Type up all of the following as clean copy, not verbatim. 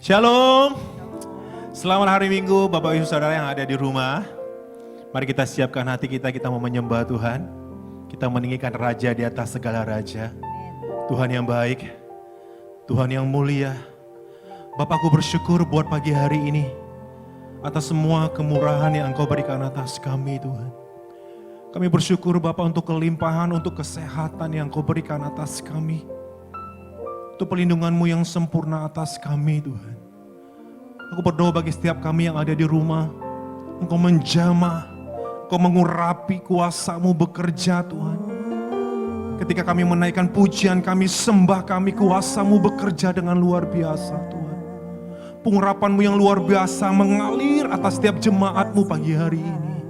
Shalom, selamat hari Minggu Bapak Ibu Saudara yang ada di rumah. Mari kita siapkan hati kita mau menyembah Tuhan. Kita meninggikan Raja di atas segala Raja. Tuhan yang baik, Tuhan yang mulia. Bapakku bersyukur buat pagi hari ini atas semua kemurahan yang Engkau berikan atas kami Tuhan. Kami bersyukur Bapak untuk kelimpahan, untuk kesehatan yang Engkau berikan atas kami. Untuk pelindungan-Mu yang sempurna atas kami Tuhan. Aku berdoa bagi setiap kami yang ada di rumah. Engkau menjamah, Engkau mengurapi kuasa-Mu bekerja Tuhan. Ketika kami menaikkan pujian kami, sembah kami, kuasa-Mu bekerja dengan luar biasa Tuhan. Pengurapan-Mu yang luar biasa mengalir atas setiap jemaat-Mu pagi hari ini.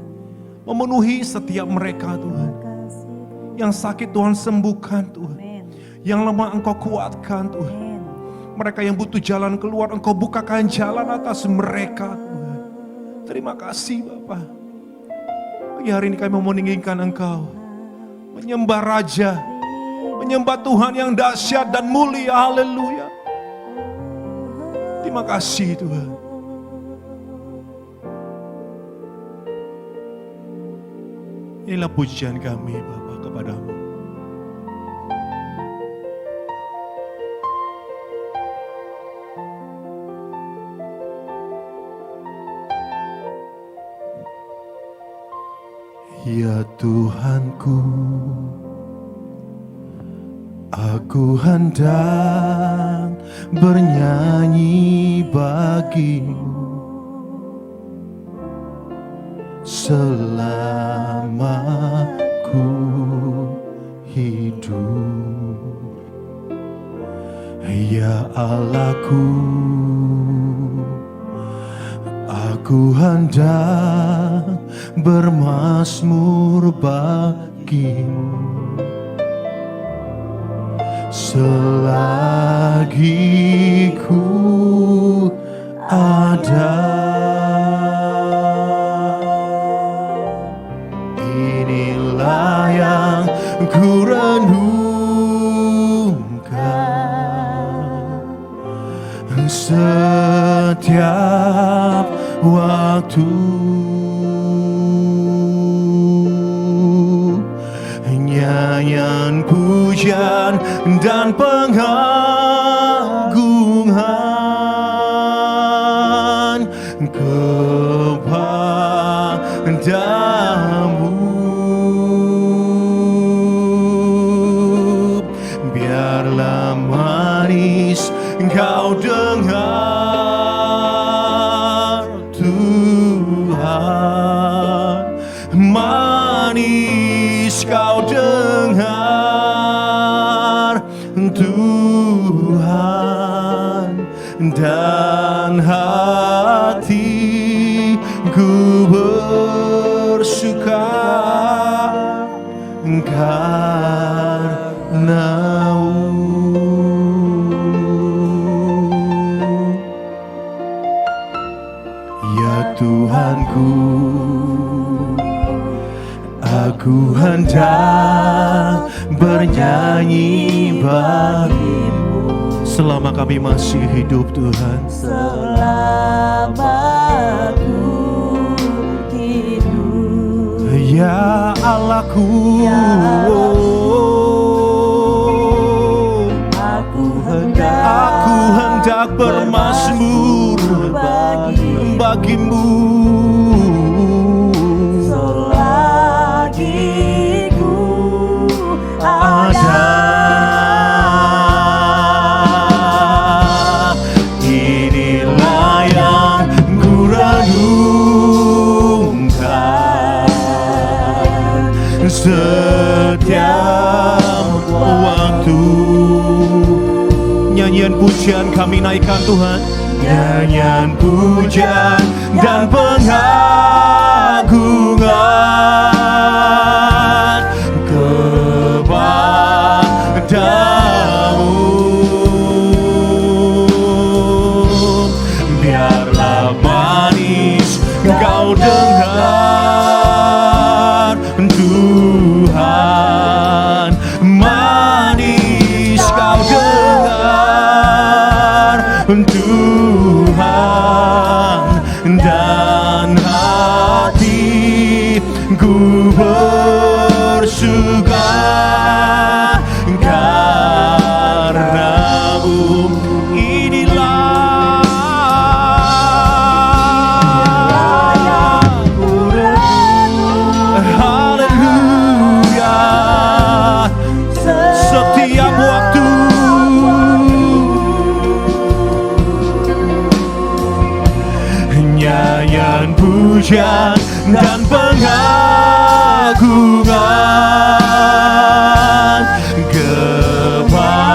Memenuhi setiap mereka Tuhan. Yang sakit Tuhan sembuhkan Tuhan. Yang lemah Engkau kuatkan Tuhan. Mereka yang butuh jalan keluar, Engkau bukakan jalan atas mereka Tuhan. Terima kasih Bapa. Pagi hari ini kami mau meninggikan Engkau. Menyembah Raja. Menyembah Tuhan yang dahsyat dan mulia. Haleluya. Terima kasih Tuhan. Inilah pujian kami Bapa kepada-Mu. Ya Tuhanku, aku hendak bernyanyi bagi-Mu selama ku hidup. Ya Allahku, aku hendak bermazmur bagi-Mu selagi ku ada. Inilah yang ku renungkan setiap waktu. Nyanyian pujian dan pengagungan kepadamu. Biarlah manis Engkau dengar Tuhan, manis Kau dengar Tuhan, dan hatiku bersuka karena-Mu. Ya Tuhanku, aku hendak bernyanyi bagi-Mu selama kami masih hidup Tuhan. Selama ku hidup. Ya Allahku, aku hendak bermazmur bagi-Mu selagi ku ada. Inilah yang ku renungkan setiap waktu. pujian kami naikkan Tuhan. Nyanyian pujian dan pengagungan kepadamu. Biarlah manis Kau dengar Tuhan, manis Kau dengar Tuhan, dan hatiku bersuka karena-Mu. Inilah haleluya setiap waktu. Nyanyian pujian dan pengagungan kepadamu.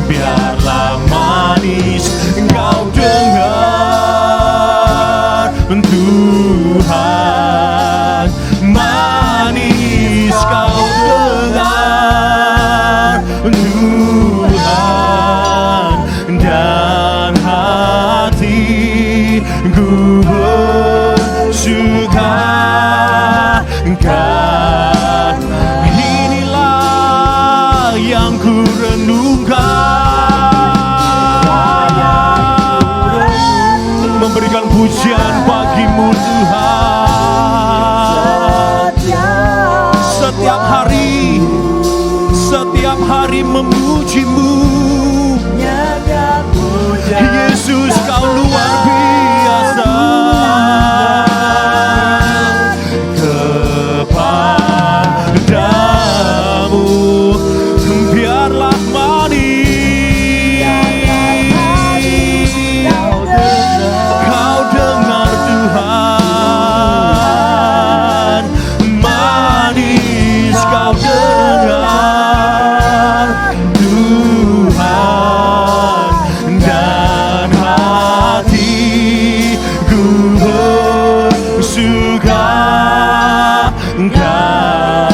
Biarlah manis Kau dengar Tuhan, manis Kau dengar Tuhan, dan hatiku bersuka karena inilah yang ku renungkan, memberikan pujian bagi-Mu Tuhan. Setiap hari memuji-Mu Yesus, Kau luar biasa. Kepadamu biarlah manis Kau dengar Tuhan, manis Kau dengar Tuhan, dan hatiku bersuka karena-Mu.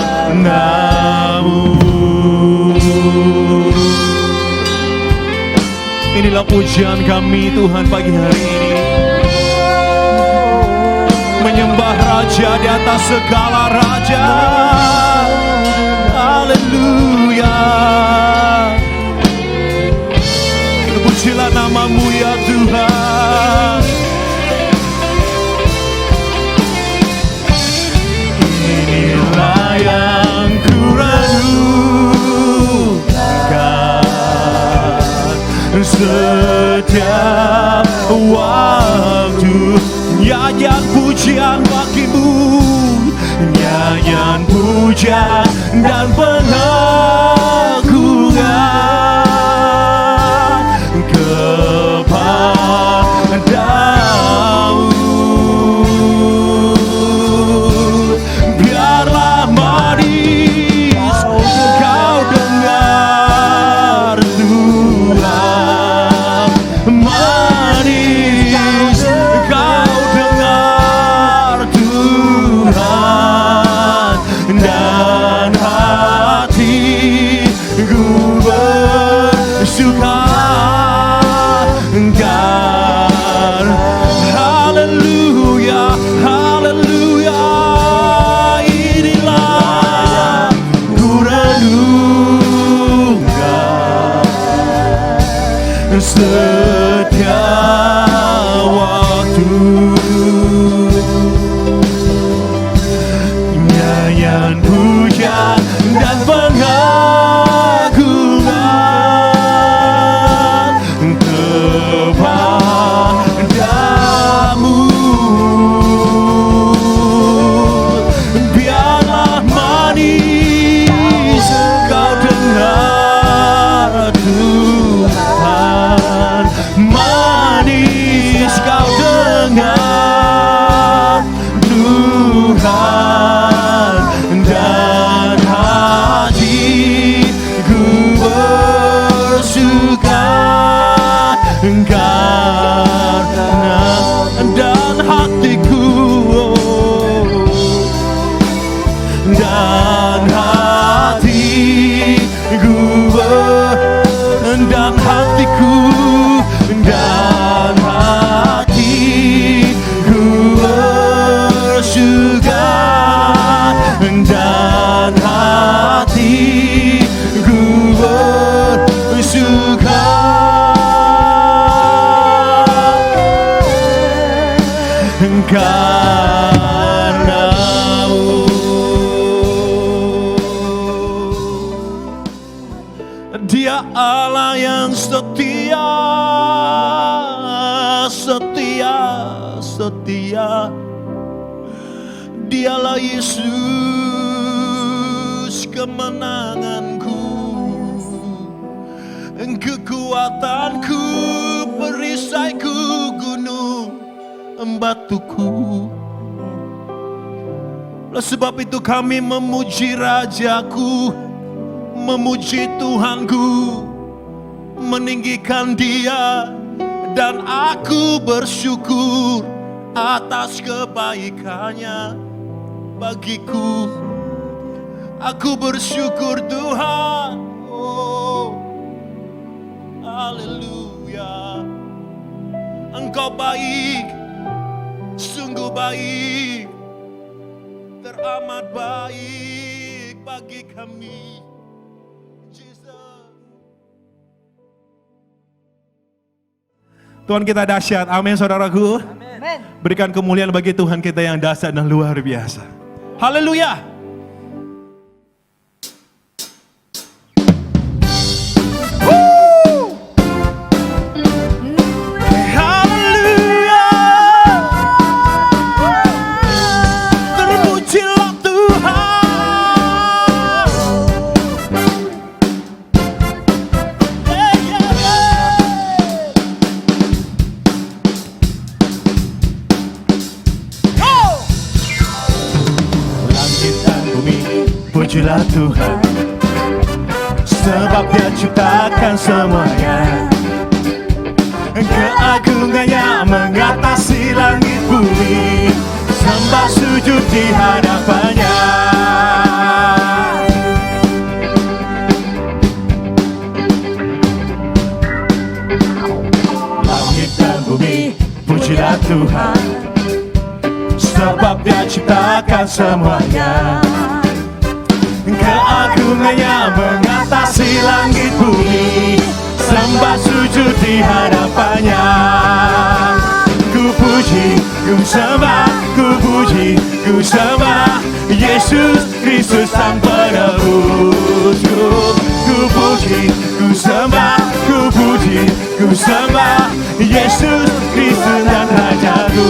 Inilah pujian kami Tuhan pagi hari ini, menyembah Raja di atas segala raja. Haleluya. Pujilah nama-Mu ya Tuhan. Inilah yang ku renungkan setiap waktu. Nyanyian pujian bagi-Mu, nyanyian pujian dan pengagungan kepadamu. Biarlah manis Kau dengar Tuhan, manis Kau dengar Tuhan, dan hatiku bersuka karena haleluya, haleluya. Inilah ku renungkan setiap waktu. Nyanyian pujian dan pengagungan kepadamu. Biarlah manis Kau dengar Tuhan, manis Kau dengar Tuhan, dan dan hatiku bersuka karena-Mu. Dia Allah yang setia, setia, setia. Dialah Yesus kemenanganku, kekuatanku, perisaiku, gunung batuku. Sebab itu kami memuji Rajaku, memuji Tuhanku, meninggikan Dia, dan aku bersyukur atas kebaikannya bagiku. Aku bersyukur Tuhan. Oh, haleluya. Engkau baik, sungguh baik, teramat baik bagi kami. Tuhan kita dahsyat, amin saudaraku. Amin. Berikan kemuliaan bagi Tuhan kita yang dahsyat dan luar biasa. Haleluya. Haleluya. Terpujilah Tuhan. Pujilah Tuhan, sebab Dia ciptakan semuanya. Keagungannya mengatasi langit bumi, sembah sujud di hadapannya. Langit dan bumi, pujilah Tuhan, sebab Dia ciptakan semuanya. Keagungannya mengatasi langit bumi, sembah sujud di hadapannya. Ku puji, ku sembah, ku puji, ku sembah Yesus Kristus Sang Penebusku. Ku puji, ku sembah, ku puji, ku sembah Yesus Kristus dan Rajaku.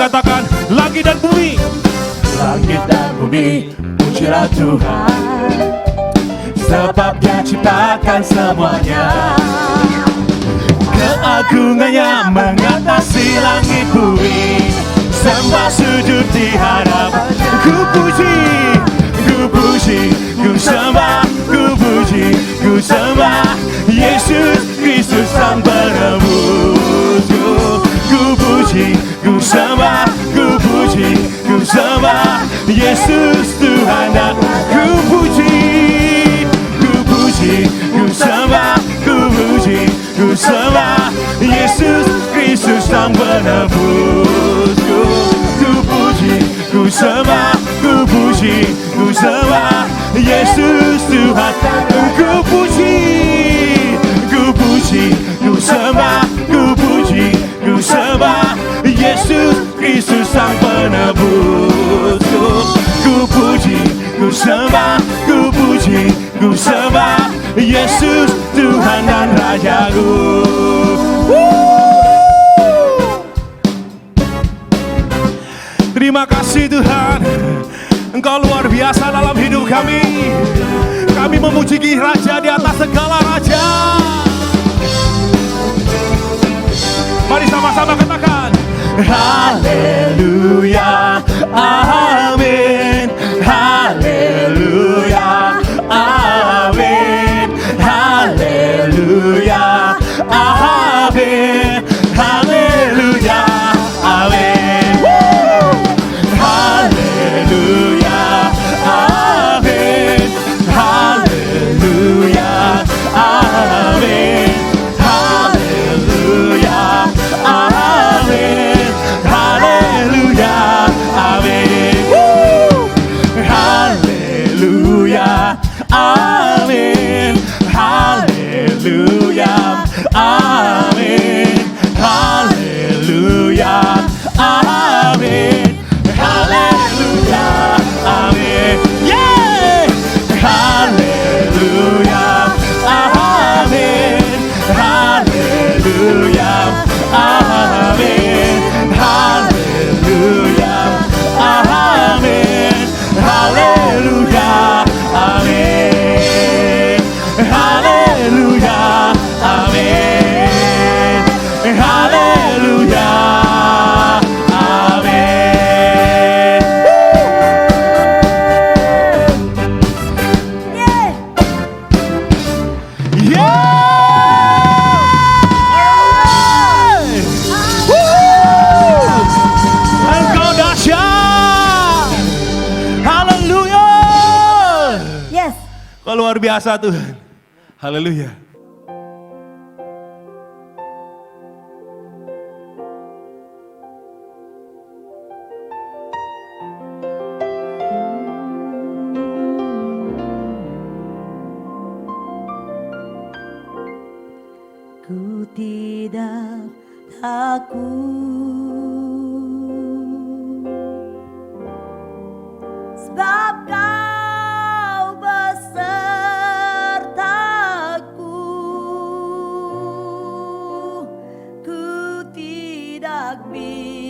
Katakan, langit dan bumi, langit dan bumi, pujilah Tuhan, sebab Dia ciptakan semuanya. Keagungannya mengatasi langit bumi, sembah sujud di hadapannya. Ku puji, ku puji, ku sembah, ku puji, ku sembah Yesus Kristus Sang Penebusku. Ku puji, ku sembah, ku puji, ku sembah Yesus Tuhan dan ku puji, ku puji, ku sembah, ku puji, ku sembah Yesus Kristus Sang Penebusku. Ku puji, ku sembah, ku puji, ku sembah Yesus Tuhan dan ku puji, ku puji, ku sembah, ku puji, ku sembah Yesus Kristus Sang Penebusku. Ku puji, ku sembah, ku puji, ku sembah Yesus Tuhan dan Rajaku. Terima kasih Tuhan, Engkau luar biasa dalam hidup kami. Kami memuji Raja di atas segala raja. Mari sama-sama katakan, haleluya, amin, haleluya, amin, haleluya, amin, haleluya, amin, haleluya, amin, haleluya, amin, haleluya, amin. amin, haleluya, amin, haleluya, amin, haleluya, amin, haleluya, amin. Engkau dahsyat, haleluya. Yes. Kau luar biasa Tuhan, haleluya. Ku tidak takut, sebab Kau besertaku. Ku tidak bimbang,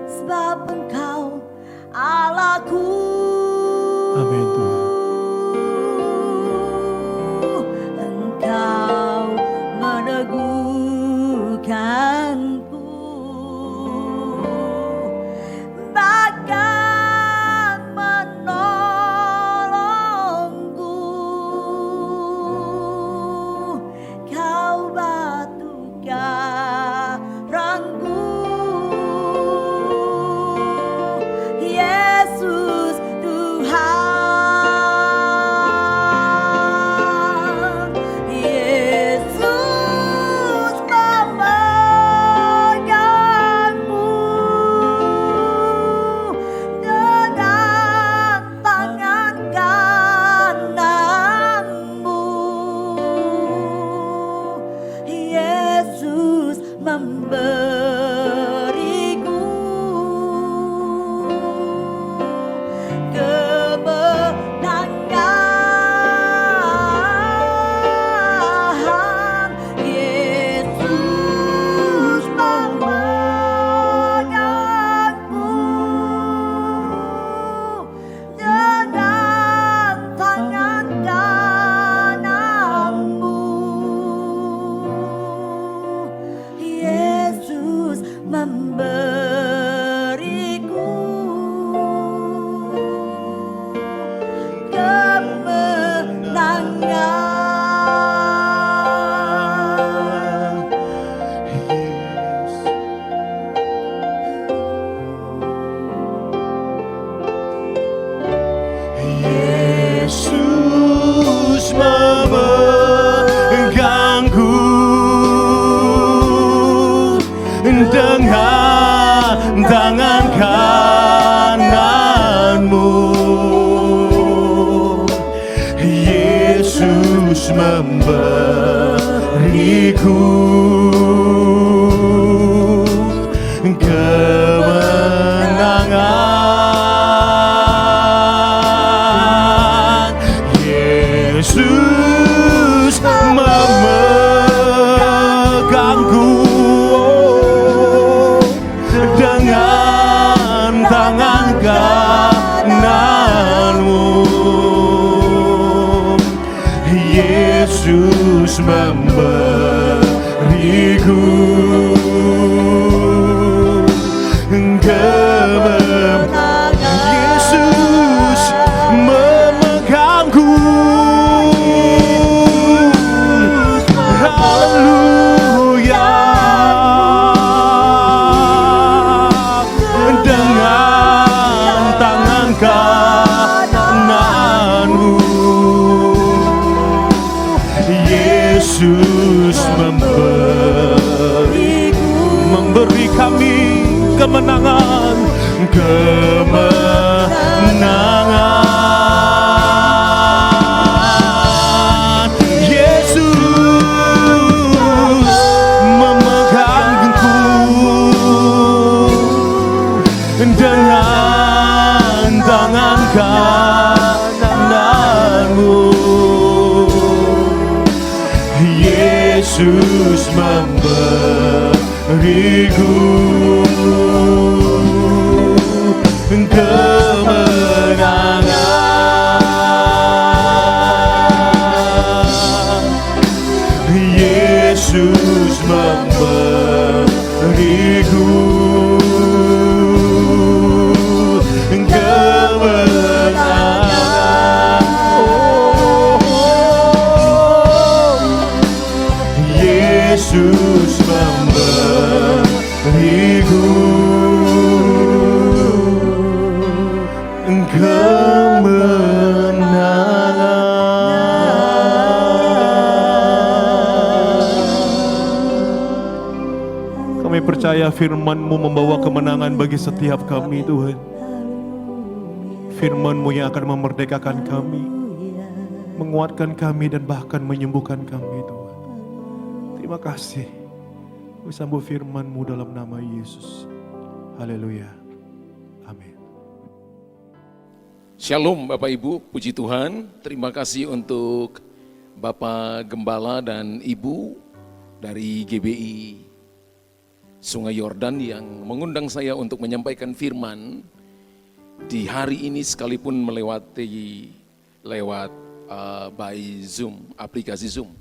sebab Engkau Allahku. Amin Tuhan. Engkau meneguhkanku, bahkan menolongku. Kau batu karangku, Yesus Tuhan. Yesus memegangmu dengan tangan kananmu. Yesus memberiku kemenangan. Yesus memegangku dengan tangan kananmu. Yesus memberiku kemenangan. Yesus memegangku dengan tangan kananmu. Yesus memberiku kemenangan. Yesus memegangku dengan tangan kananmu. Yesus memberiku kemenangan. Yesus memegangku, haleluya, dengan tangan kananmu. Yesus memberi kami kemenangan, kemenangan. Yesus memegangku dengan tangan kananmu. Yesus memberiku kemenangan. Yesus memberiku kemenangan. Yesus memberiku kemenangan. Kami percaya firman-Mu membawa kemenangan bagi setiap kami, Tuhan. Firman-Mu yang akan memerdekakan kami, menguatkan kami, dan bahkan menyembuhkan kami, Tuhan. Terima kasih. Kami sambut firman-Mu dalam nama Yesus. Haleluya. Amin. Shalom Bapak Ibu, puji Tuhan. Terima kasih untuk Bapak Gembala dan Ibu dari GBI Sungai Yordan yang mengundang saya untuk menyampaikan firman di hari ini sekalipun lewat by Zoom, aplikasi Zoom.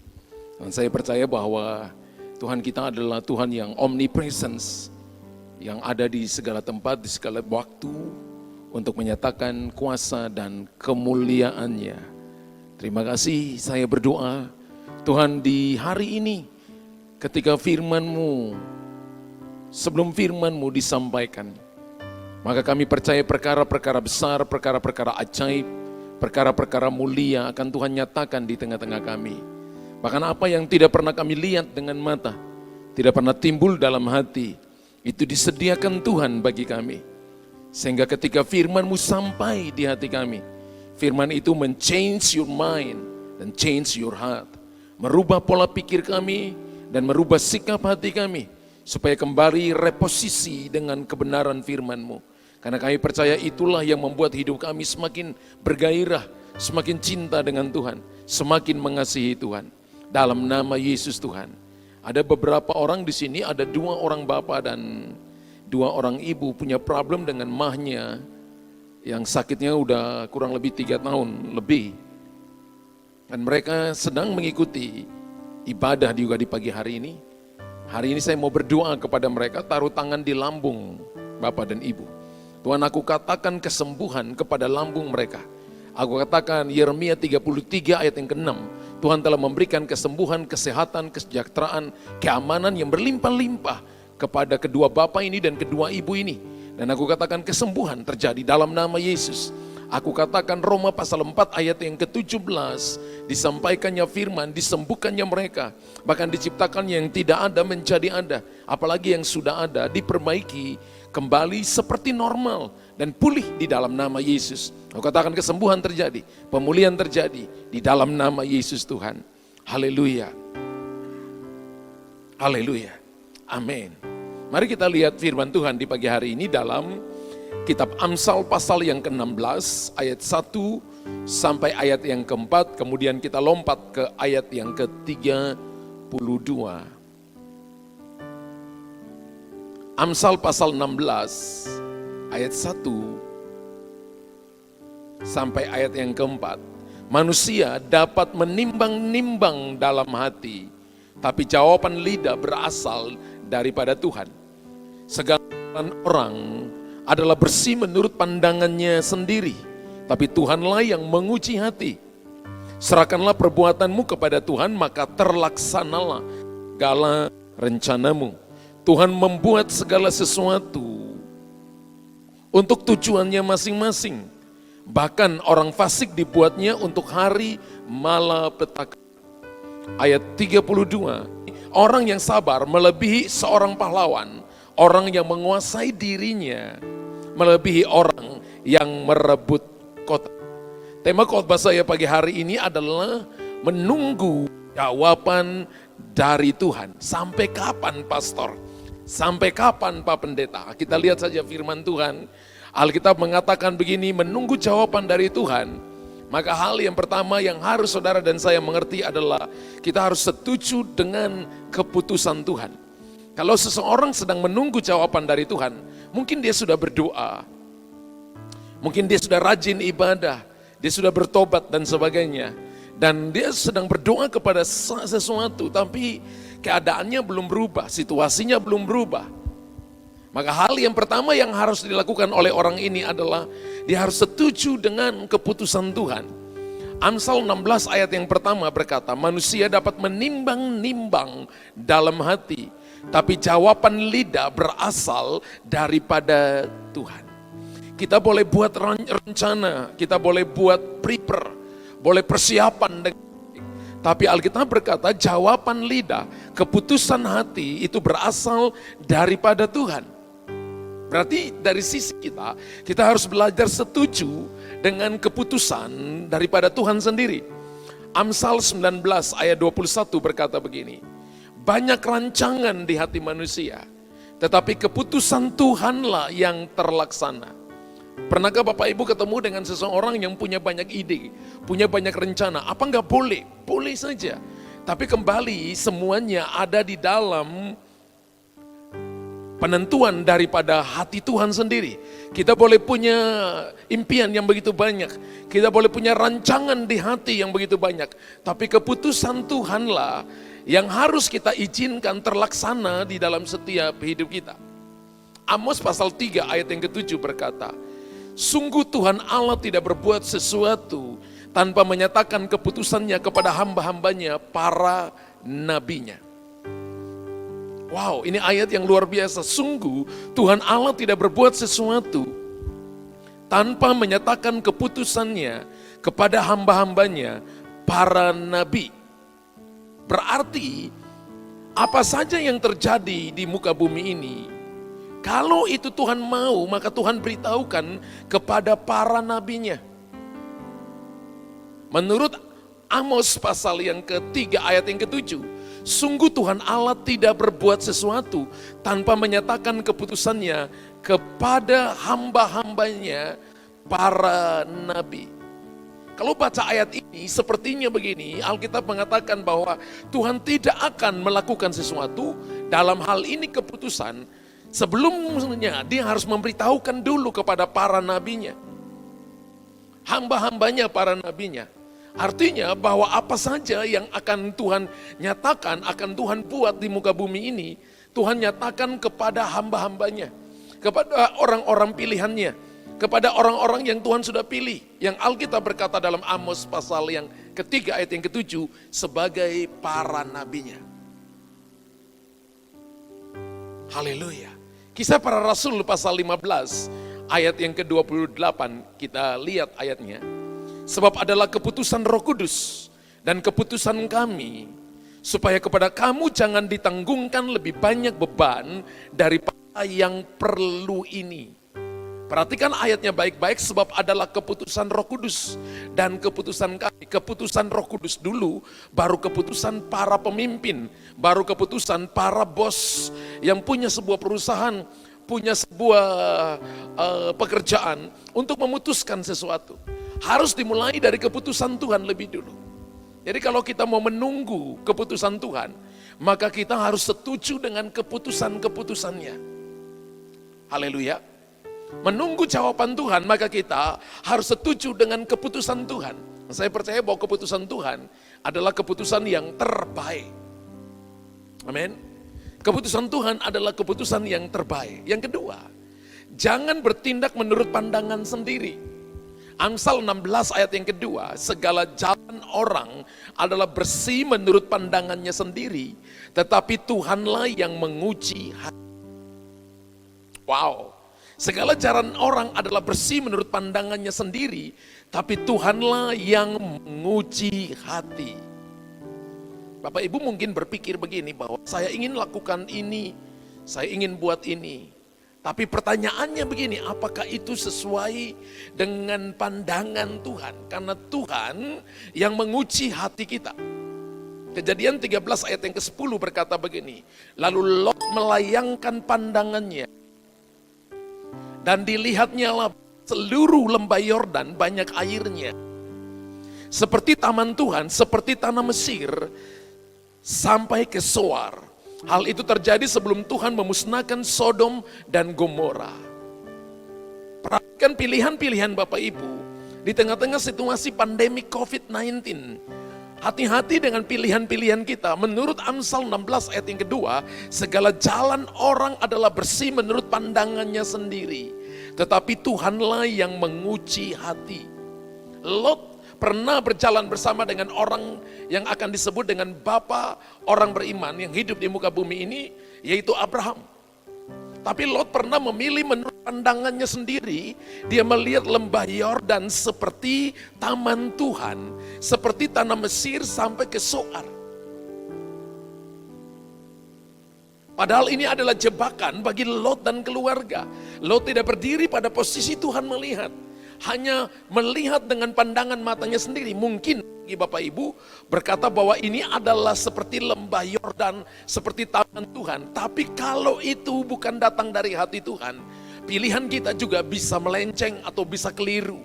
Dan saya percaya bahwa Tuhan kita adalah Tuhan yang omnipresence, yang ada di segala tempat, di segala waktu, untuk menyatakan kuasa dan kemuliaan-Nya. Terima kasih, saya berdoa, Tuhan di hari ini, ketika firman-Mu, sebelum firman-Mu disampaikan, maka kami percaya perkara-perkara besar, perkara-perkara ajaib, perkara-perkara mulia akan Tuhan nyatakan di tengah-tengah kami. Bahkan apa yang tidak pernah kami lihat dengan mata, tidak pernah timbul dalam hati, itu disediakan Tuhan bagi kami. Sehingga ketika firman-Mu sampai di hati kami, firman itu men-change your mind dan change your heart. Merubah pola pikir kami dan merubah sikap hati kami, supaya kembali reposisi dengan kebenaran firman-Mu. Karena kami percaya itulah yang membuat hidup kami semakin bergairah, semakin cinta dengan Tuhan, semakin mengasihi Tuhan. Dalam nama Yesus Tuhan. Ada beberapa orang di sini, ada 2 orang bapak dan 2 orang ibu punya problem dengan mahnya yang sakitnya udah kurang lebih 3 tahun lebih. Dan mereka sedang mengikuti ibadah juga di pagi hari ini. Hari ini saya mau berdoa kepada mereka, taruh tangan di lambung Bapak dan Ibu. Tuhan, aku katakan kesembuhan kepada lambung mereka. Aku katakan Yeremia 33 ayat yang ke-6. Tuhan telah memberikan kesembuhan, kesehatan, kesejahteraan, keamanan yang berlimpah-limpah kepada kedua bapak ini dan kedua ibu ini. Dan aku katakan kesembuhan terjadi dalam nama Yesus. Aku katakan Roma pasal 4 ayat yang ke-17, disampaikannya firman, disembuhkannya mereka, bahkan diciptakannya yang tidak ada menjadi ada, apalagi yang sudah ada diperbaiki kembali seperti normal dan pulih di dalam nama Yesus. Aku katakan kesembuhan terjadi, pemulihan terjadi di dalam nama Yesus Tuhan. Haleluya. Haleluya. Amin. Mari kita lihat firman Tuhan di pagi hari ini dalam Kitab Amsal pasal yang ke-16 ayat 1 sampai ayat yang ke-4, kemudian kita lompat ke ayat yang ke-32. Amsal pasal 16 ayat 1 sampai ayat yang ke-4. Manusia dapat menimbang-nimbang dalam hati, tapi jawaban lidah berasal daripada Tuhan. Segala orang adalah bersih menurut pandangannya sendiri, tapi Tuhanlah yang menguji hati. Serahkanlah perbuatanmu kepada Tuhan, maka terlaksanalah segala rencanamu. Tuhan membuat segala sesuatu untuk tujuannya masing-masing. Bahkan orang fasik dibuatnya untuk hari malapetaka. Ayat 32, orang yang sabar melebihi seorang pahlawan, orang yang menguasai dirinya melebihi orang yang merebut kota. Tema khotbah saya pagi hari ini adalah menunggu jawaban dari Tuhan. Sampai kapan pastor? Sampai kapan Pak Pendeta? Kita lihat saja firman Tuhan. Alkitab mengatakan begini, menunggu jawaban dari Tuhan. Maka hal yang pertama yang harus saudara dan saya mengerti adalah kita harus setuju dengan keputusan Tuhan. Kalau seseorang sedang menunggu jawaban dari Tuhan, mungkin dia sudah berdoa, mungkin dia sudah rajin ibadah, dia sudah bertobat dan sebagainya. Dan dia sedang berdoa kepada sesuatu, tapi keadaannya belum berubah, situasinya belum berubah. Maka hal yang pertama yang harus dilakukan oleh orang ini adalah dia harus setuju dengan keputusan Tuhan. Amsal 16 ayat yang pertama berkata, manusia dapat menimbang-nimbang dalam hati, tapi jawaban lidah berasal daripada Tuhan. Kita boleh buat rencana, kita boleh buat prepare, boleh persiapan dengan baik. Tapi Alkitab berkata jawaban lidah, keputusan hati itu berasal daripada Tuhan. Berarti dari sisi kita harus belajar setuju dengan keputusan daripada Tuhan sendiri. Amsal 19 ayat 21 berkata begini, banyak rancangan di hati manusia, tetapi keputusan Tuhanlah yang terlaksana. Pernahkah Bapak Ibu ketemu dengan seseorang yang punya banyak ide, punya banyak rencana? Apa enggak boleh? Boleh saja. Tapi kembali semuanya ada di dalam penentuan daripada hati Tuhan sendiri. Kita boleh punya impian yang begitu banyak, kita boleh punya rancangan di hati yang begitu banyak, tapi keputusan Tuhanlah yang harus kita izinkan terlaksana di dalam setiap hidup kita. Amos pasal 3 ayat yang ke-7 berkata, sungguh Tuhan Allah tidak berbuat sesuatu tanpa menyatakan keputusannya kepada hamba-hambanya, para nabinya. Wow, ini ayat yang luar biasa. Sungguh Tuhan Allah tidak berbuat sesuatu tanpa menyatakan keputusannya kepada hamba-hambanya, para nabi. Berarti apa saja yang terjadi di muka bumi ini, kalau itu Tuhan mau, maka Tuhan beritahukan kepada para nabinya. Menurut Amos pasal yang ke-3 ayat yang ke-7, sungguh Tuhan Allah tidak berbuat sesuatu tanpa menyatakan keputusannya kepada hamba-hambanya, para nabi. Kalau baca ayat ini sepertinya begini, Alkitab mengatakan bahwa Tuhan tidak akan melakukan sesuatu dalam hal ini keputusan sebelumnya dia harus memberitahukan dulu kepada para nabinya, hamba-hambanya, para nabinya. Artinya bahwa apa saja yang akan Tuhan nyatakan, akan Tuhan buat di muka bumi ini, Tuhan nyatakan kepada hamba-hambanya, kepada orang-orang pilihannya, kepada orang-orang yang Tuhan sudah pilih. Yang Alkitab berkata dalam Amos pasal yang ke-3 ayat yang ke-7, sebagai para nabinya. Haleluya. Kisah para Rasul pasal 15 ayat yang ke-28, kita lihat ayatnya. Sebab adalah keputusan Roh Kudus dan keputusan kami, supaya kepada kamu jangan ditanggungkan lebih banyak beban daripada yang perlu ini. Perhatikan ayatnya baik-baik, sebab adalah keputusan Roh Kudus dan keputusan kami. Keputusan Roh Kudus dulu, baru keputusan para pemimpin, baru keputusan para bos yang punya sebuah perusahaan, punya sebuah pekerjaan untuk memutuskan sesuatu. Harus dimulai dari keputusan Tuhan lebih dulu. Jadi kalau kita mau menunggu keputusan Tuhan, maka kita harus setuju dengan keputusan-keputusannya. Haleluya. Menunggu jawaban Tuhan, maka kita harus setuju dengan keputusan Tuhan. Saya percaya bahwa keputusan Tuhan adalah keputusan yang terbaik. Amin. Keputusan Tuhan adalah keputusan yang terbaik. Yang kedua, jangan bertindak menurut pandangan sendiri. Amsal 16 ayat yang kedua, segala jalan orang adalah bersih menurut pandangannya sendiri, tetapi Tuhanlah yang menguji hati. Wow, segala jalan orang adalah bersih menurut pandangannya sendiri, tapi Tuhanlah yang menguji hati. Bapak Ibu mungkin berpikir begini, bahwa saya ingin lakukan ini, saya ingin buat ini. Tapi pertanyaannya begini, apakah itu sesuai dengan pandangan Tuhan? Karena Tuhan yang menguji hati kita. Kejadian 13 ayat yang ke-10 berkata begini, lalu Lot melayangkan pandangannya, dan dilihatnya seluruh lembah Yordan banyak airnya. seperti taman Tuhan, seperti tanah Mesir, sampai ke Soar. Hal itu terjadi sebelum Tuhan memusnahkan Sodom dan Gomora. Perhatikan pilihan-pilihan Bapak Ibu di tengah-tengah situasi pandemi COVID-19. Hati-hati dengan pilihan-pilihan kita. Menurut Amsal 16 ayat yang kedua, segala jalan orang adalah bersih menurut pandangannya sendiri, tetapi Tuhanlah yang menguji hati. Lot pernah berjalan bersama dengan orang yang akan disebut dengan bapa orang beriman yang hidup di muka bumi ini, yaitu Abraham. Tapi Lot pernah memilih menurut pandangannya sendiri. Dia melihat lembah Yordan seperti taman Tuhan, seperti tanah Mesir sampai ke Soar. Padahal ini adalah jebakan bagi Lot dan keluarga. Lot tidak berdiri pada posisi Tuhan melihat, hanya melihat dengan pandangan matanya sendiri. Mungkin bagi Bapak Ibu berkata bahwa ini adalah seperti lembah Yordan, seperti taman Tuhan. Tapi kalau itu bukan datang dari hati Tuhan, pilihan kita juga bisa melenceng atau bisa keliru.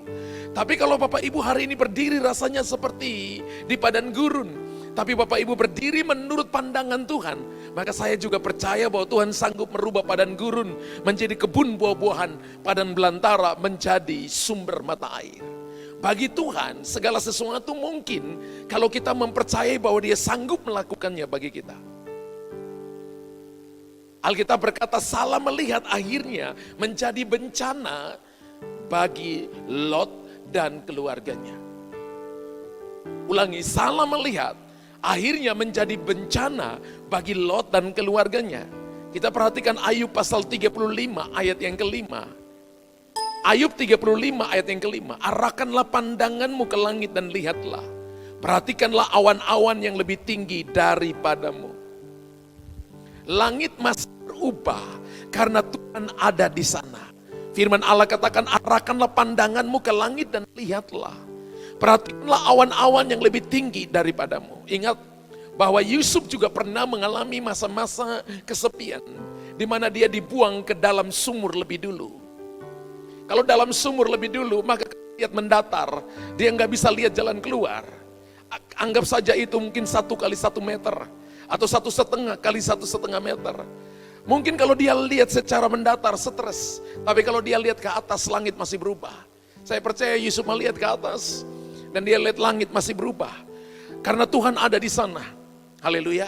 Tapi kalau Bapak Ibu hari ini berdiri rasanya seperti di padang gurun, tapi Bapak Ibu berdiri menurut pandangan Tuhan, maka saya juga percaya bahwa Tuhan sanggup merubah padang gurun menjadi kebun buah-buahan, padang belantara menjadi sumber mata air. Bagi Tuhan segala sesuatu mungkin kalau kita mempercayai bahwa Dia sanggup melakukannya bagi kita. Alkitab berkata salah melihat akhirnya menjadi bencana bagi Lot dan keluarganya. Ulangi, salah melihat akhirnya menjadi bencana bagi Lot dan keluarganya. Kita perhatikan Ayub pasal 35 ayat yang kelima. Ayub 35 ayat yang kelima. Arahkanlah pandanganmu ke langit dan lihatlah. Perhatikanlah awan-awan yang lebih tinggi daripadamu. Langit masih berubah karena Tuhan ada di sana. Firman Allah katakan, arahkanlah pandanganmu ke langit dan lihatlah. Perhatikanlah awan-awan yang lebih tinggi daripadamu. Ingat bahwa Yusuf juga pernah mengalami masa-masa kesepian, di mana dia dibuang ke dalam sumur lebih dulu. Kalau dalam sumur lebih dulu, maka lihat mendatar, dia nggak bisa lihat jalan keluar. Anggap saja itu mungkin 1 kali 1 meter, atau 1,5 kali 1,5 meter. Mungkin kalau dia lihat secara mendatar stres, tapi kalau dia lihat ke atas langit masih berubah. Saya percaya Yusuf melihat ke atas dan dia lihat langit masih berubah. Karena Tuhan ada di sana. Haleluya.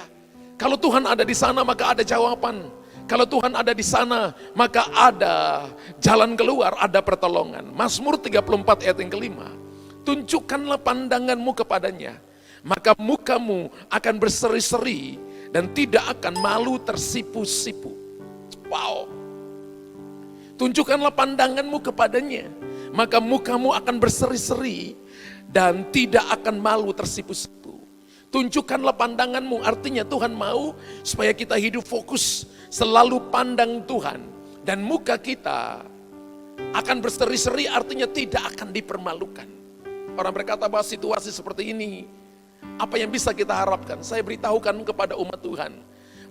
Kalau Tuhan ada di sana maka ada jawaban. Kalau Tuhan ada di sana maka ada jalan keluar, ada pertolongan. Mazmur 34 ayat yang kelima. Tunjukkanlah pandanganmu kepadanya, maka mukamu akan berseri-seri dan tidak akan malu tersipu-sipu. Wow. Tunjukkanlah pandanganmu kepadanya, maka mukamu akan berseri-seri dan tidak akan malu tersipu-sipu. Tunjukkanlah pandanganmu, artinya Tuhan mau supaya kita hidup fokus, selalu pandang Tuhan. Dan muka kita akan berseri-seri, artinya tidak akan dipermalukan. Orang berkata bahwa situasi seperti ini, apa yang bisa kita harapkan? Saya beritahukan kepada umat Tuhan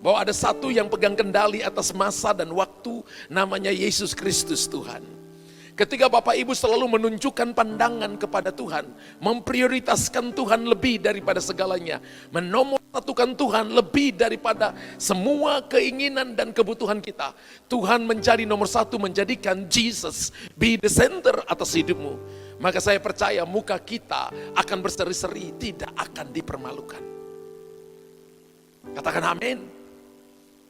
bahwa ada satu yang pegang kendali atas masa dan waktu, namanya Yesus Kristus Tuhan. Ketika Bapak Ibu selalu menunjukkan pandangan kepada Tuhan, memprioritaskan Tuhan lebih daripada segalanya, menomorsatukan Tuhan lebih daripada semua keinginan dan kebutuhan kita, Tuhan menjadi nomor satu, menjadikan Jesus be the center atas hidupmu. Maka saya percaya muka kita akan berseri-seri, tidak akan dipermalukan. Katakan amin.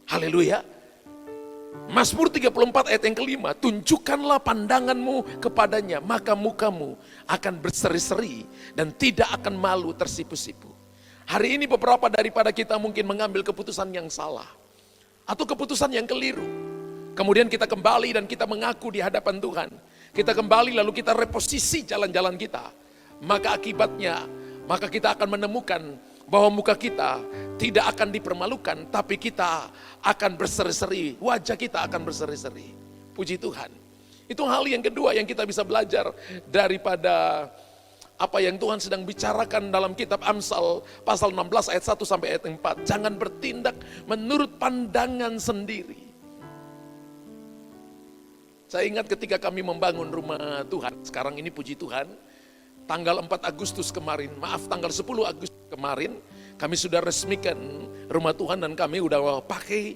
Haleluya. Mazmur 34 ayat yang kelima, tunjukkanlah pandanganmu kepadanya, maka mukamu akan berseri-seri dan tidak akan malu tersipu-sipu. Hari ini beberapa daripada kita mungkin mengambil keputusan yang salah atau keputusan yang keliru. Kemudian kita kembali dan kita mengaku di hadapan Tuhan. Kita kembali lalu kita reposisi jalan-jalan kita. Maka akibatnya, maka kita akan menemukan bahwa muka kita tidak akan dipermalukan, tapi kita akan berseri-seri, wajah kita akan berseri-seri. Puji Tuhan. Itu hal yang kedua yang kita bisa belajar daripada apa yang Tuhan sedang bicarakan dalam kitab Amsal pasal 16 ayat 1 sampai ayat 4. Jangan bertindak menurut pandangan sendiri. Saya ingat ketika kami membangun rumah Tuhan, sekarang ini puji Tuhan, tanggal 4 Agustus kemarin, tanggal 10 Agustus kemarin, kami sudah resmikan rumah Tuhan dan kami udah pakai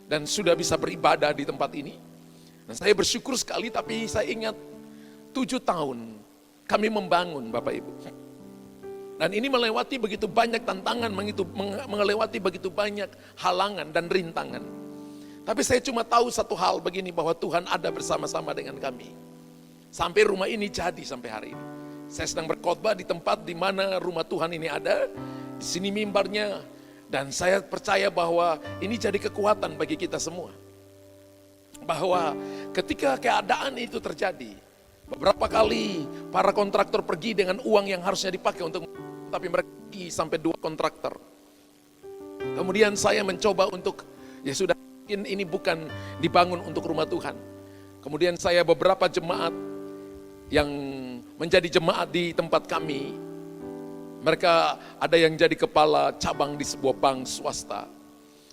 dan sudah bisa beribadah di tempat ini. Nah, saya bersyukur sekali, tapi saya ingat 7 tahun kami membangun Bapak Ibu. Dan ini melewati begitu banyak tantangan, melewati begitu banyak halangan dan rintangan. Tapi saya cuma tahu satu hal begini, bahwa Tuhan ada bersama-sama dengan kami. Sampai rumah ini jadi sampai hari ini. Saya sedang berkhotbah di tempat di mana rumah Tuhan ini ada, di sini mimbarnya, dan saya percaya bahwa ini jadi kekuatan bagi kita semua. Bahwa ketika keadaan itu terjadi, beberapa kali para kontraktor pergi dengan uang yang harusnya dipakai untuk, tapi mereka pergi sampai 2 kontraktor. Kemudian saya mencoba untuk, ya sudah, ini bukan dibangun untuk rumah Tuhan. Kemudian saya beberapa jemaat yang menjadi jemaat di tempat kami, mereka ada yang jadi kepala cabang di sebuah bank swasta.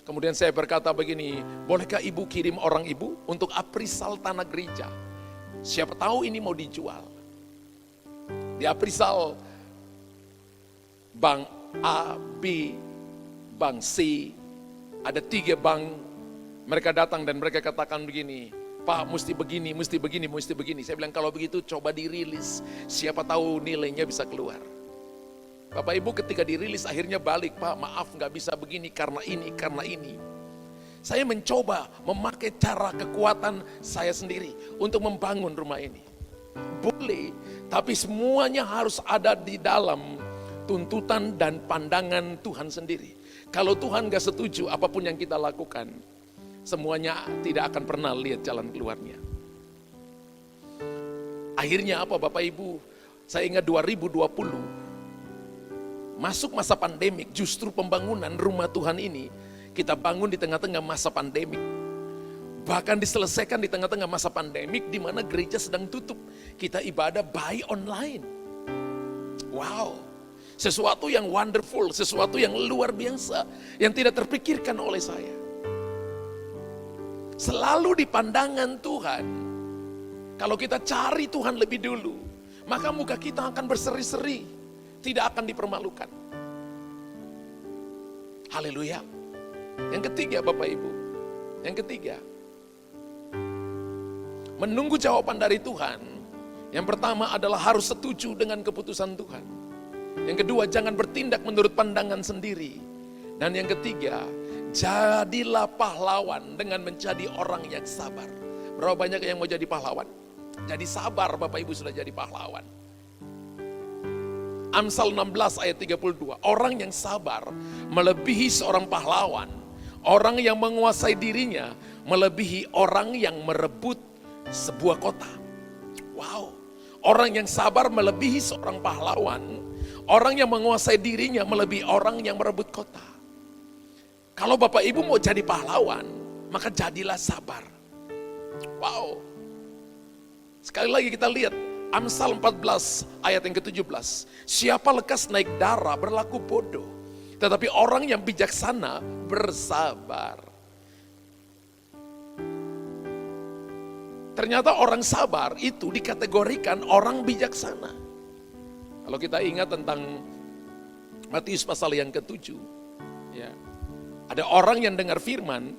Kemudian saya berkata begini, bolehkah ibu kirim orang ibu untuk aprisal tanah gereja? Siapa tahu ini mau dijual. Di aprisal bank A, B, bank C, ada 3 bank. Mereka datang dan mereka katakan begini, Pak, mesti begini, mesti begini, mesti begini. Saya bilang kalau begitu coba dirilis, siapa tahu nilainya bisa keluar. Bapak Ibu ketika dirilis akhirnya balik, Pak maaf nggak bisa begini karena ini, karena ini. Saya mencoba memakai cara kekuatan saya sendiri untuk membangun rumah ini. Boleh, tapi semuanya harus ada di dalam tuntutan dan pandangan Tuhan sendiri. Kalau Tuhan gak setuju apapun yang kita lakukan, semuanya tidak akan pernah lihat jalan keluarnya. Akhirnya apa Bapak Ibu? Saya ingat 2020, masuk masa pandemik, justru pembangunan rumah Tuhan ini, kita bangun di tengah-tengah masa pandemik. Bahkan diselesaikan di tengah-tengah masa pandemik di mana gereja sedang tutup. Kita ibadah by online. Wow, sesuatu yang wonderful, sesuatu yang luar biasa, yang tidak terpikirkan oleh saya. Selalu di pandangan Tuhan, kalau kita cari Tuhan lebih dulu, maka muka kita akan berseri-seri, tidak akan dipermalukan. Haleluya. Yang ketiga Bapak Ibu, yang ketiga, menunggu jawaban dari Tuhan. Yang pertama adalah harus setuju dengan keputusan Tuhan. Yang kedua, jangan bertindak menurut pandangan sendiri. Dan yang ketiga, jadilah pahlawan dengan menjadi orang yang sabar. Berapa banyak yang mau jadi pahlawan? Jadi sabar Bapak Ibu sudah jadi pahlawan. Amsal 16 ayat 32, orang yang sabar melebihi seorang pahlawan. Orang yang menguasai dirinya melebihi orang yang merebut sebuah kota. Wow, orang yang sabar melebihi seorang pahlawan. Orang yang menguasai dirinya melebihi orang yang merebut kota. Kalau Bapak Ibu mau jadi pahlawan, maka jadilah sabar. Wow. Sekali lagi kita lihat Amsal 14 ayat yang ke-17. Siapa lekas naik darah berlaku bodoh, tetapi orang yang bijaksana bersabar. Ternyata orang sabar itu dikategorikan orang bijaksana. Kalau kita ingat tentang Matius pasal yang ke-7, ya, ada orang yang dengar firman,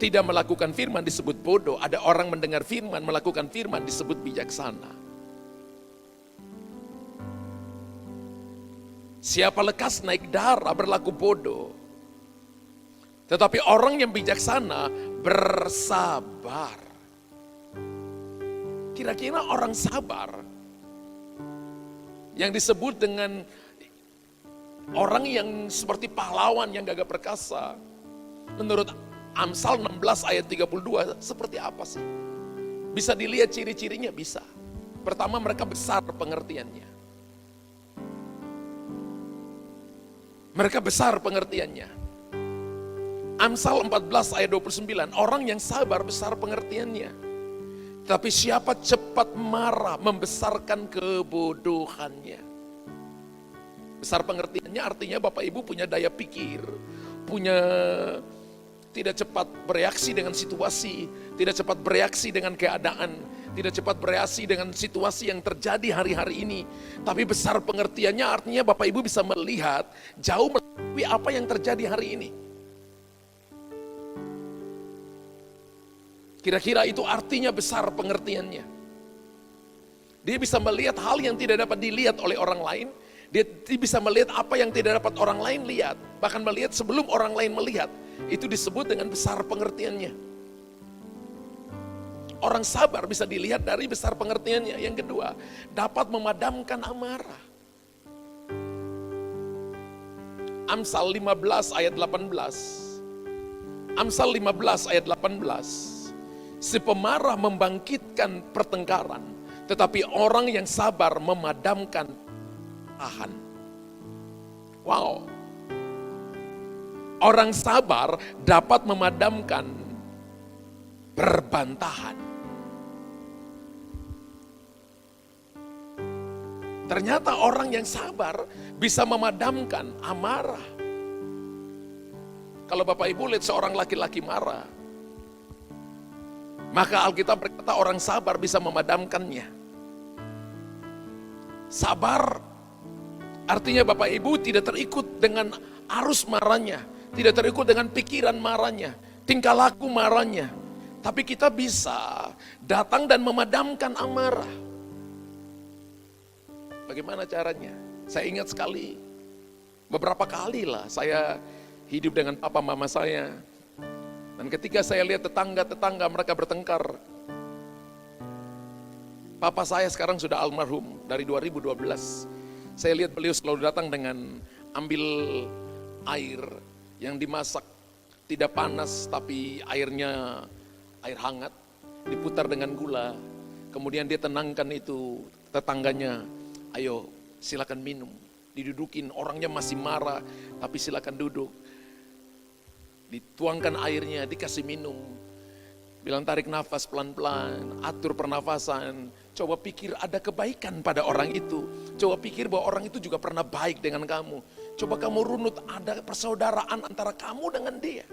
tidak melakukan firman disebut bodoh. Ada orang mendengar firman, melakukan firman disebut bijaksana. Siapa lekas naik darah berlaku bodoh, tetapi orang yang bijaksana bersabar. Kira-kira orang sabar yang disebut dengan orang yang seperti pahlawan yang gagah perkasa, menurut Amsal 16 ayat 32 seperti apa sih? Bisa dilihat ciri-cirinya? Bisa. Pertama, mereka besar pengertiannya. Mereka besar pengertiannya. Amsal 14 ayat 29, orang yang sabar besar pengertiannya. Tapi siapa cepat marah membesarkan kebodohannya. Besar pengertiannya artinya Bapak Ibu punya daya pikir, punya tidak cepat bereaksi dengan situasi, tidak cepat bereaksi dengan keadaan, Tidak cepat bereaksi dengan situasi yang terjadi hari-hari ini. Tapi besar pengertiannya artinya Bapak Ibu bisa melihat jauh melebihi apa yang terjadi hari ini. Kira-kira itu artinya besar pengertiannya. Dia bisa melihat hal yang tidak dapat dilihat oleh orang lain. Dia bisa melihat apa yang tidak dapat orang lain lihat. Bahkan melihat sebelum orang lain melihat. Itu disebut dengan besar pengertiannya. Orang sabar bisa dilihat dari besar pengertiannya. Yang kedua, dapat memadamkan amarah. Amsal 15 ayat 18. Amsal 15 ayat 18. Si pemarah membangkitkan pertengkaran, tetapi orang yang sabar memadamkan tahan. Wow. Orang sabar dapat memadamkan perbantahan. Ternyata orang yang sabar bisa memadamkan amarah. Kalau Bapak Ibu lihat seorang laki-laki marah, maka Alkitab berkata orang sabar bisa memadamkannya. Sabar artinya Bapak Ibu tidak terikut dengan arus marahnya, tidak terikut dengan pikiran marahnya, tingkah laku marahnya. Tapi kita bisa datang dan memadamkan amarah. Bagaimana caranya? Saya ingat sekali, beberapa kali lah saya hidup dengan papa mama saya. Dan ketika saya lihat tetangga-tetangga mereka bertengkar. Papa saya sekarang sudah almarhum dari 2012. Saya lihat beliau selalu datang dengan ambil air yang dimasak. Tidak panas tapi airnya air hangat. Diputar dengan gula. Kemudian dia tenangkan itu tetangganya. Ayo silakan minum. Didudukin, orangnya masih marah tapi silakan duduk. Dituangkan airnya, dikasih minum. Bilang tarik nafas pelan-pelan, atur pernafasan. Coba pikir ada kebaikan pada orang itu. Coba pikir bahwa orang itu juga pernah baik dengan kamu. Coba kamu runut ada persaudaraan antara kamu dengan dia.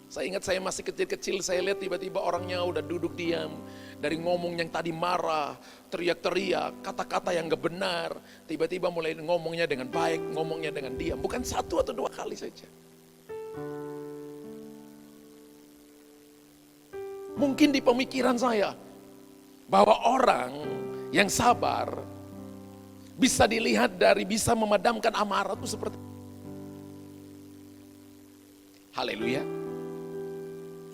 Saya ingat saya masih kecil-kecil, saya lihat tiba-tiba orangnya udah duduk diam. Dari ngomong yang tadi marah, teriak-teriak, kata-kata yang gak benar. Tiba-tiba mulai ngomongnya dengan baik, ngomongnya dengan diam. Bukan 1 atau 2 kali saja. Mungkin di pemikiran saya, bahwa orang yang sabar, bisa dilihat dari bisa memadamkan amarah itu seperti. Haleluya.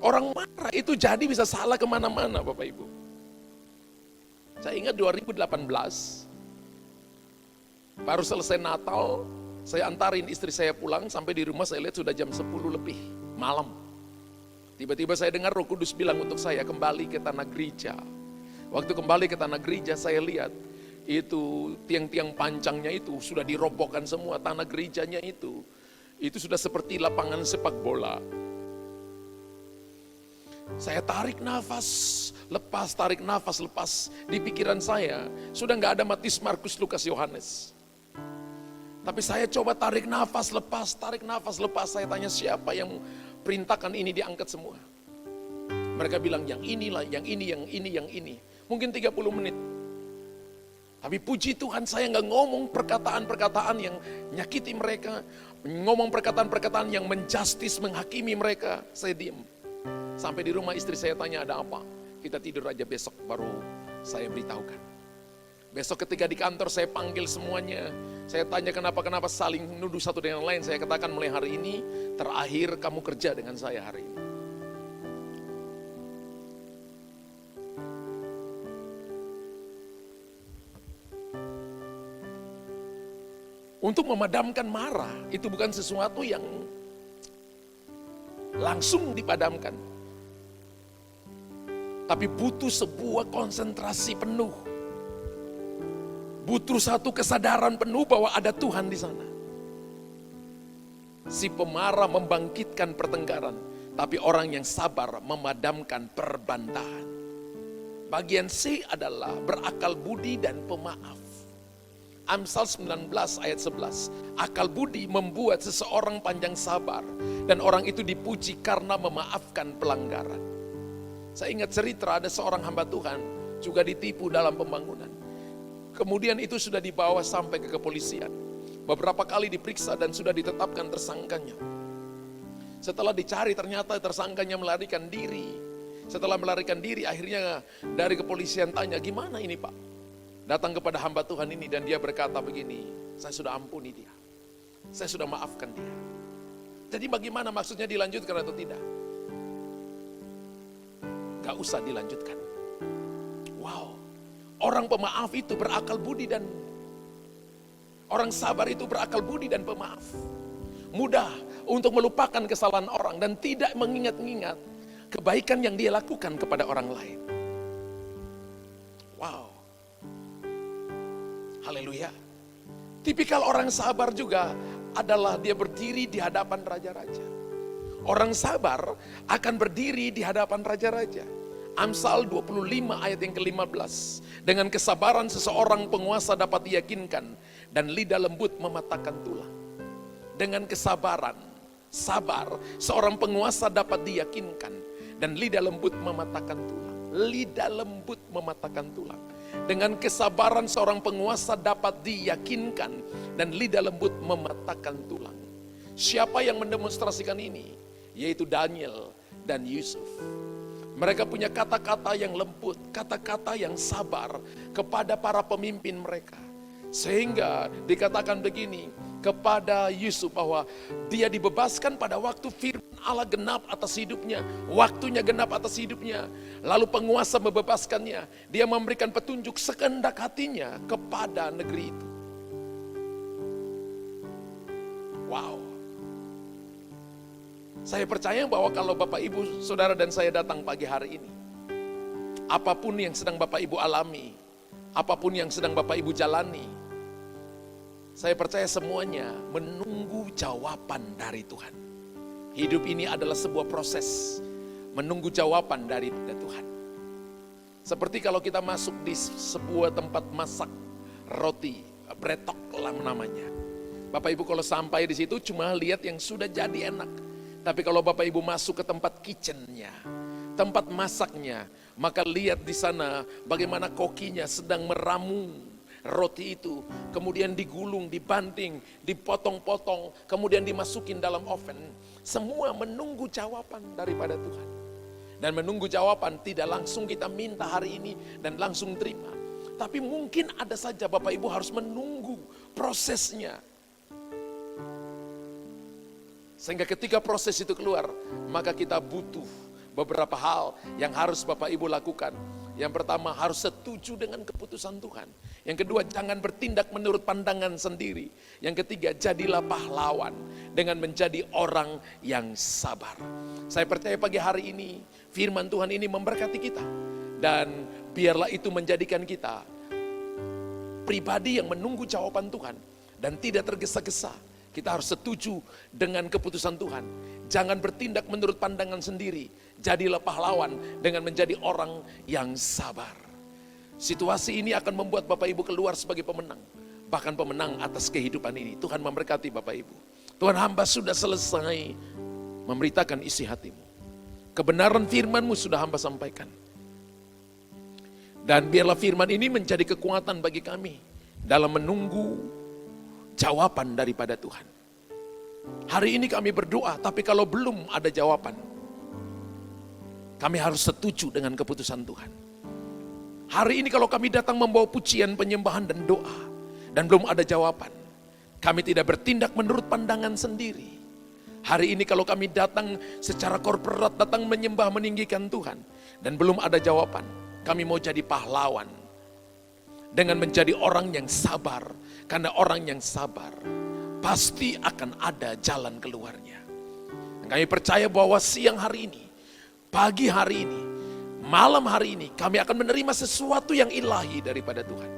Orang marah itu jadi bisa salah kemana-mana Bapak Ibu. Saya ingat 2018, baru selesai Natal, saya antarin istri saya pulang, sampai di rumah saya lihat sudah jam 10 lebih malam. Tiba-tiba saya dengar Roh Kudus bilang untuk saya kembali ke tanah gereja. Waktu kembali ke tanah gereja saya lihat, itu tiang-tiang pancangnya itu sudah dirobohkan semua, tanah gerejanya itu sudah seperti lapangan sepak bola. Saya tarik nafas, lepas. Di pikiran saya, sudah gak ada Matius, Markus, Lukas, Yohanes. Tapi saya coba tarik nafas, lepas. Saya tanya siapa yang perintahkan ini diangkat semua. Mereka bilang yang inilah, yang ini. Mungkin 30 menit. Tapi puji Tuhan saya gak ngomong perkataan-perkataan yang nyakiti mereka. Ngomong perkataan-perkataan yang menjustis, menghakimi mereka. Saya diam. Sampai di rumah istri saya tanya ada apa. Kita tidur aja, besok baru saya beritahukan. Besok ketika di kantor saya panggil semuanya. Saya tanya kenapa saling nuduh satu dengan lain. Saya katakan mulai hari ini terakhir kamu kerja dengan saya hari ini. Untuk memadamkan marah itu bukan sesuatu yang langsung dipadamkan. Tapi butuh sebuah konsentrasi penuh. Butuh satu kesadaran penuh bahwa ada Tuhan di sana. Si pemarah membangkitkan pertengkaran, tapi orang yang sabar memadamkan perbantahan. Bagian C adalah berakal budi dan pemaaf. Amsal 19 ayat 11. Akal budi membuat seseorang panjang sabar dan orang itu dipuji karena memaafkan pelanggaran. Saya ingat cerita ada seorang hamba Tuhan juga ditipu dalam pembangunan. Kemudian itu sudah dibawa sampai ke kepolisian. Beberapa kali diperiksa dan sudah ditetapkan tersangkanya. Setelah dicari ternyata tersangkanya melarikan diri. Setelah melarikan diri akhirnya dari kepolisian tanya, gimana ini Pak? Datang kepada hamba Tuhan ini dan dia berkata begini, saya sudah ampuni dia. Saya sudah maafkan dia. Jadi bagaimana maksudnya dilanjutkan atau tidak? Gak usah dilanjutkan. Wow, orang pemaaf itu berakal budi dan orang sabar itu berakal budi dan pemaaf. Mudah untuk melupakan kesalahan orang dan tidak mengingat-ingat kebaikan yang dia lakukan kepada orang lain. Wow. Haleluya. Tipikal orang sabar juga adalah dia berdiri di hadapan raja-raja. Orang sabar akan berdiri di hadapan raja-raja. Amsal 25 ayat yang ke-15. Dengan kesabaran seseorang penguasa dapat diyakinkan dan lidah lembut mematahkan tulang. Dengan kesabaran, sabar, seorang penguasa dapat diyakinkan dan lidah lembut mematahkan tulang. Lidah lembut mematahkan tulang. Dengan kesabaran seorang penguasa dapat diyakinkan dan lidah lembut mematahkan tulang. Siapa yang mendemonstrasikan ini? Yaitu Daniel dan Yusuf. Mereka punya kata-kata yang lembut, kata-kata yang sabar kepada para pemimpin mereka. Sehingga dikatakan begini kepada Yusuf bahwa dia dibebaskan pada waktu firman Allah genap atas hidupnya. Waktunya genap atas hidupnya. Lalu penguasa membebaskannya. Dia memberikan petunjuk sekehendak hatinya kepada negeri itu. Wow. Saya percaya bahwa kalau Bapak Ibu, Saudara dan saya datang pagi hari ini, apapun yang sedang Bapak Ibu alami, apapun yang sedang Bapak Ibu jalani, saya percaya semuanya menunggu jawaban dari Tuhan. Hidup ini adalah sebuah proses menunggu jawaban dari Tuhan. Seperti kalau kita masuk di sebuah tempat masak roti, bretok lah namanya. Bapak Ibu kalau sampai di situ cuma lihat yang sudah jadi enak. Tapi kalau Bapak Ibu masuk ke tempat kitchennya, tempat masaknya, maka lihat di sana bagaimana kokinya sedang meramu roti itu, kemudian digulung, dibanting, dipotong-potong, kemudian dimasukin dalam oven. Semua menunggu jawaban daripada Tuhan. Dan menunggu jawaban tidak langsung kita minta hari ini dan langsung terima. Tapi mungkin ada saja Bapak Ibu harus menunggu prosesnya. Sehingga ketika proses itu keluar, maka kita butuh beberapa hal yang harus Bapak Ibu lakukan. Yang pertama, harus setuju dengan keputusan Tuhan. Yang kedua, jangan bertindak menurut pandangan sendiri. Yang ketiga, jadilah pahlawan dengan menjadi orang yang sabar. Saya percaya pagi hari ini, firman Tuhan ini memberkati kita. Dan biarlah itu menjadikan kita pribadi yang menunggu jawaban Tuhan dan tidak tergesa-gesa. Kita harus setuju dengan keputusan Tuhan. Jangan bertindak menurut pandangan sendiri. Jadilah pahlawan dengan menjadi orang yang sabar. Situasi ini akan membuat Bapak Ibu keluar sebagai pemenang. Bahkan pemenang atas kehidupan ini. Tuhan memberkati Bapak Ibu. Tuhan, hamba sudah selesai memberitakan isi hatimu. Kebenaran firman-Mu sudah hamba sampaikan. Dan biarlah firman ini menjadi kekuatan bagi kami dalam menunggu jawaban daripada Tuhan. Hari ini kami berdoa, tapi kalau belum ada jawaban, kami harus setuju dengan keputusan Tuhan. Hari ini kalau kami datang membawa pujian, penyembahan dan doa, dan belum ada jawaban, kami tidak bertindak menurut pandangan sendiri. Hari ini kalau kami datang secara korporat, datang menyembah meninggikan Tuhan, dan belum ada jawaban, kami mau jadi pahlawan dengan menjadi orang yang sabar. Karena orang yang sabar pasti akan ada jalan keluarnya. Kami percaya bahwa siang hari ini, pagi hari ini, malam hari ini kami akan menerima sesuatu yang ilahi daripada Tuhan.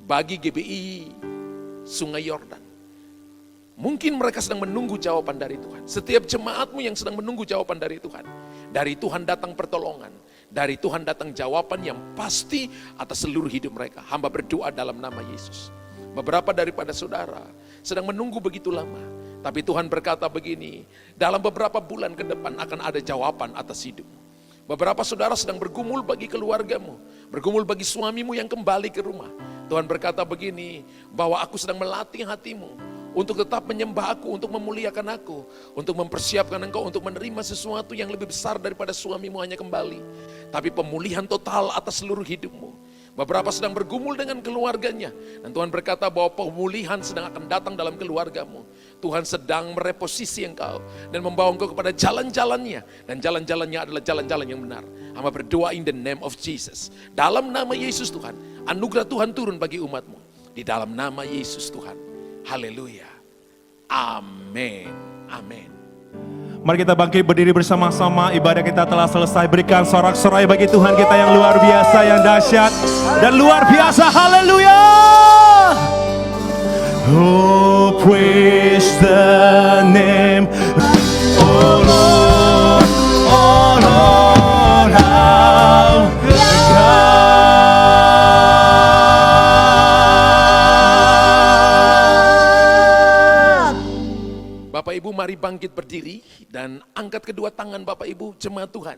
Bagi GBI Sungai Yordan, mungkin mereka sedang menunggu jawaban dari Tuhan. Setiap jemaatmu yang sedang menunggu jawaban dari Tuhan datang pertolongan. Dari Tuhan datang jawaban yang pasti atas seluruh hidup mereka. Hamba berdoa dalam nama Yesus. Beberapa daripada saudara sedang menunggu begitu lama. Tapi Tuhan berkata begini, dalam beberapa bulan ke depan akan ada jawaban atas hidupmu. Beberapa saudara sedang bergumul bagi keluargamu, bergumul bagi suamimu yang kembali ke rumah. Tuhan berkata begini, bahwa aku sedang melatih hatimu untuk tetap menyembah aku, untuk memuliakan aku, untuk mempersiapkan engkau untuk menerima sesuatu yang lebih besar daripada suamimu hanya kembali. Tapi pemulihan total atas seluruh hidupmu. Beberapa sedang bergumul dengan keluarganya. Dan Tuhan berkata bahwa pemulihan sedang akan datang dalam keluargamu. Tuhan sedang mereposisi engkau dan membawa engkau kepada jalan-jalannya. Dan jalan-jalannya adalah jalan-jalan yang benar. Hamba berdoa in the name of Jesus. Dalam nama Yesus Tuhan, anugerah Tuhan turun bagi umatmu. Di dalam nama Yesus Tuhan. Haleluya. Amin. Amin. Mari kita bangkit berdiri bersama-sama. Ibadah kita telah selesai. Berikan sorak-sorai bagi Tuhan kita yang luar biasa, yang dahsyat dan luar biasa. Haleluya. Oh, praise the name. Oh Lord, oh Lord, how Bapak Ibu mari bangkit berdiri dan angkat kedua tangan Bapak Ibu jemaat Tuhan.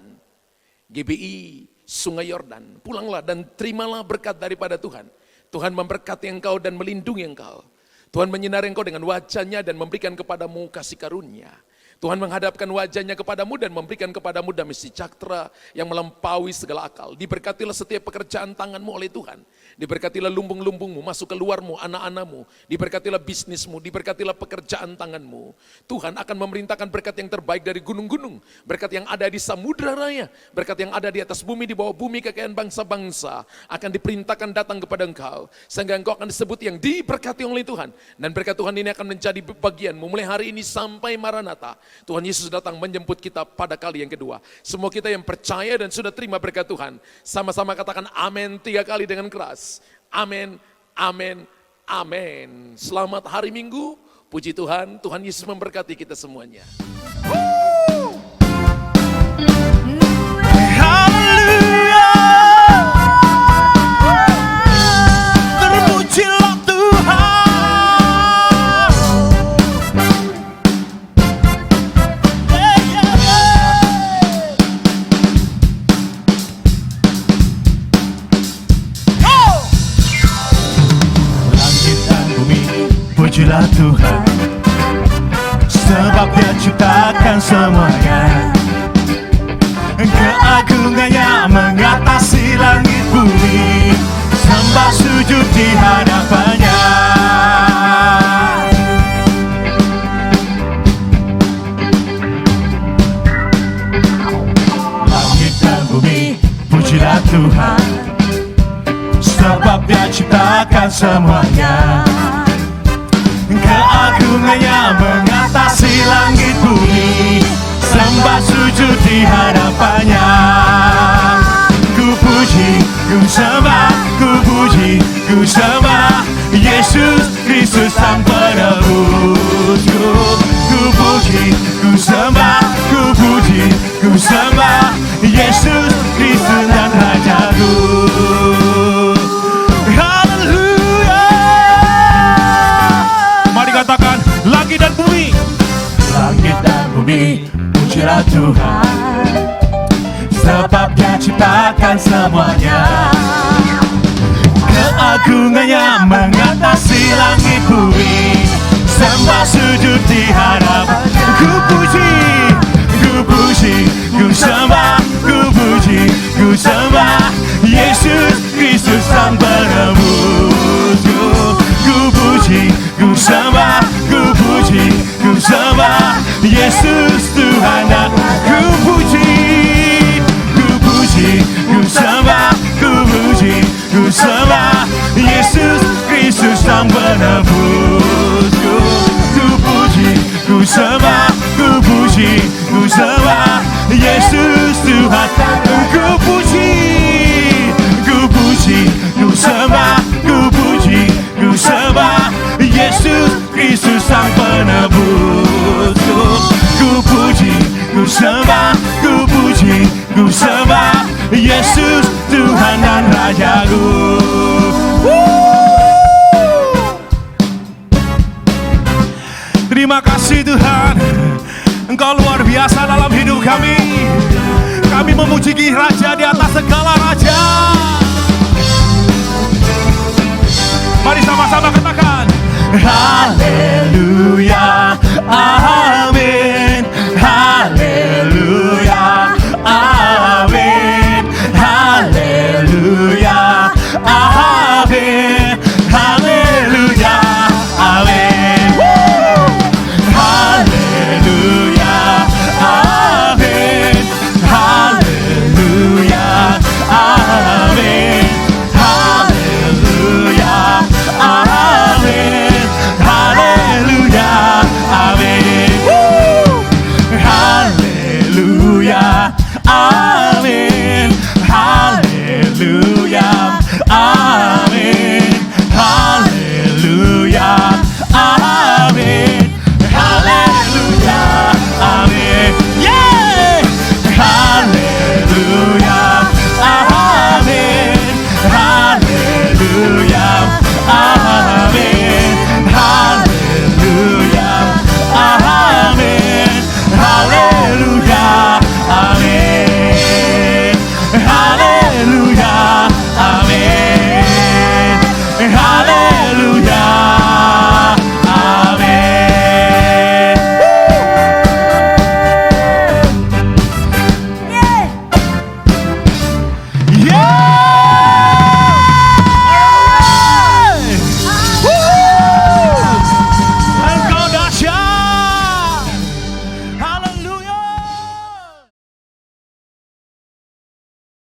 GBI Sungai Yordan, pulanglah dan terimalah berkat daripada Tuhan. Tuhan memberkati engkau dan melindungi engkau. Tuhan menyinari engkau dengan wajahnya dan memberikan kepadamu kasih karunia. Tuhan menghadapkan wajahnya kepadamu dan memberikan kepadamu damai sejahtera yang melampaui segala akal. Diberkatilah setiap pekerjaan tanganmu oleh Tuhan. Diberkatilah lumbung-lumbungmu, masuk keluarmu, anak-anakmu. Diberkatilah bisnismu, diberkatilah pekerjaan tanganmu. Tuhan akan memerintahkan berkat yang terbaik dari gunung-gunung. Berkat yang ada di samudra raya. Berkat yang ada di atas bumi, di bawah bumi, kekayaan bangsa-bangsa. Akan diperintahkan datang kepada engkau. Sehingga engkau akan disebut yang diberkati oleh Tuhan. Dan berkat Tuhan ini akan menjadi bagianmu mulai hari ini sampai Maranatha. Tuhan Yesus datang menjemput kita pada kali yang kedua. Semua kita yang percaya dan sudah terima berkat Tuhan, sama-sama katakan amin 3 kali dengan keras. Amin, amin, amin. Selamat hari Minggu, puji Tuhan, Tuhan Yesus memberkati kita semuanya. Haleluya. Terpujilah Tuhan. Pujilah Tuhan, sebab Dia ciptakan semuanya. Keagungannya mengatasi langit bumi, sembah sujud di hadapannya. Langit dan bumi, pujilah Tuhan, sebab Dia ciptakan semuanya. Keagungannya mengatasi langit bumi, sembah sujud di hadapannya. Ku puji, ku sembah, ku puji, ku sembah Yesus Kristus Sang Penebusku. Ku puji, ku sembah, ku puji, ku sembah Yesus Kristus dan Rajaku. Katakan langit dan bumi, langit dan bumi, pujilah Tuhan, sebab Dia ciptakan semuanya. Keagungannya mengatasi langit bumi, sembah sujud di hadapan. Ku puji, ku puji, ku sembah, ku puji, ku sembah Yesus Kristus Sang Penebusku. Ku puji, ku sembah, ku puji, ku sembah Yesus Tuhan dan ku puji, ku puji, ku sembah, ku puji, ku sembah Yesus Kristus Sang Penebusku. Ku puji, ku sembah, ku puji, ku sembah Yesus Tuhan. Ku puji, ku puji, ku sembah, ku puji, ku sembah Yesus Kristus Sang Penebusku. Ku puji, ku sembah, ku puji, ku sembah Yesus Tuhan dan Rajaku. Terima kasih Tuhan, Engkau luar biasa dalam hidup kami. Kami memuji Raja di atas segala raja. Mari sama-sama katakan haleluya, haleluya.